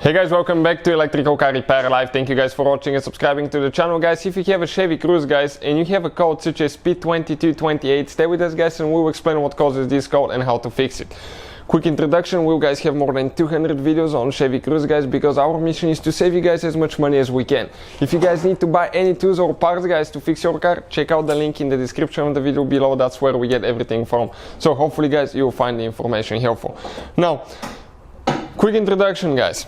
Hey guys, welcome back to Electrical Car Repair Live. Thank you guys for watching and subscribing to the channel, guys. If you have a Chevy Cruze, guys, and you have a code such as P2228, stay with us, guys, and we'll explain what causes this code and how to fix it. Quick introduction, we guys have more than 200 videos on Chevy Cruze, guys, because our mission is to save you guys as much money as we can. If you guys need to buy any tools or parts, guys, to fix your car, check out the link in the description of the video below. That's where we get everything from. So hopefully, guys, you'll find the information helpful. Now, quick introduction, guys.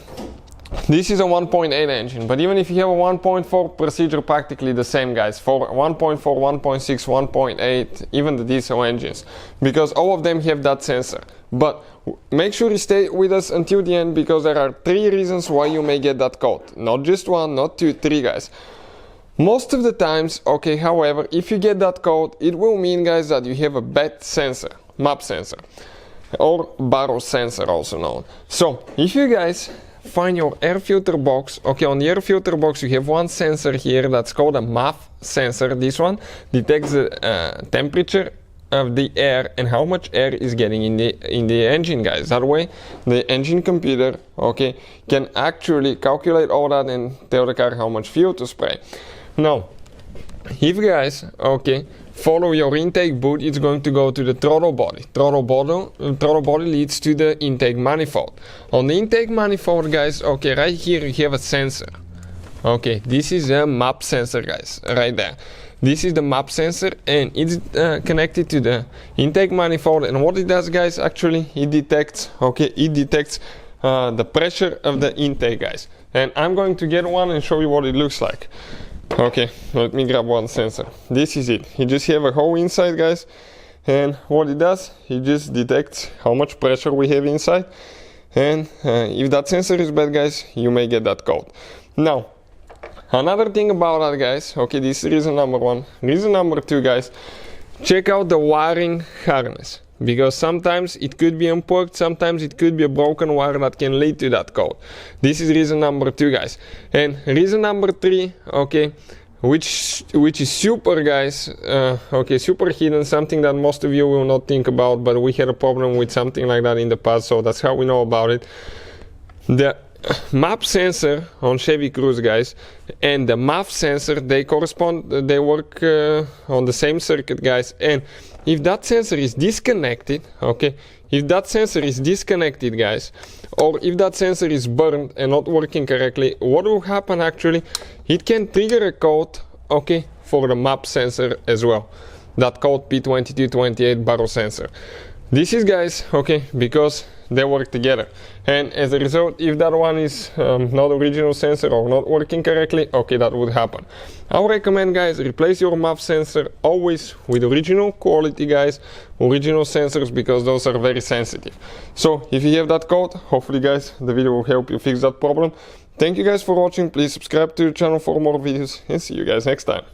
This is a 1.8 engine, but even if you have a 1.4, procedure practically the same, guys, for 1.4, 1.6, 1.8, even the diesel engines, because all of them have that sensor. But make sure you stay with us until the end, because there are 3 reasons why you may get that code. Not just 1, not 2, 3, guys. Most of the times, okay, however, if you get that code, it will mean, guys, that you have a bad sensor, Maf Sensor, or Barometric sensor also known. So, if you guys find your air filter box, okay, on the air filter box you have one sensor here that's called a Maf Sensor. This one detects the temperature of the air and how much air is getting in the engine, guys. That way the engine computer, okay, can actually calculate all that and tell the car how much fuel to spray. Now, if you guys, okay, follow your intake boot, it's going to go to the throttle body. Throttle body leads to the intake manifold. On the intake manifold, guys, okay, right here you have a sensor. Okay, this is a Maf Sensor, guys, right there. This is the Maf Sensor, and it's connected to the intake manifold. And what it does, guys, actually, it detects, okay, the pressure of the intake, guys. And I'm going to get one and show you what it looks like. Okay, let me grab one sensor. This is it. You just have a hole inside, guys, and what it does, it just detects how much pressure we have inside, and if that sensor is bad, guys, you may get that code. Now, another thing about that, guys, okay, this is reason number 1. Reason number 2, guys, check out the wiring harness, because sometimes it could be unplugged, sometimes it could be a broken wire that can lead to that code. This is reason number 2, guys. And reason number 3, okay, which is super, guys, okay, super hidden, something that most of you will not think about, but we had a problem with something like that in the past, so that's how we know about it. The Maf Sensor on Chevy Cruze, guys, and the Maf Sensor, they work on the same circuit, guys, and if that sensor is disconnected, okay, if that sensor is disconnected, guys, or if that sensor is burned and not working correctly, what will happen actually, it can trigger a code, okay, for the Maf Sensor as well, that code P2228 Barometric sensor. This is, guys, okay, because they work together, and as a result, if that one is not original sensor or not working correctly, okay, that would happen. I would recommend, guys, replace your Maf Sensor always with original quality, guys, original sensors, because those are very sensitive. So if you have that code, hopefully, guys, the video will help you fix that problem. Thank you guys for watching. Please subscribe to the channel for more videos, and see you guys next time.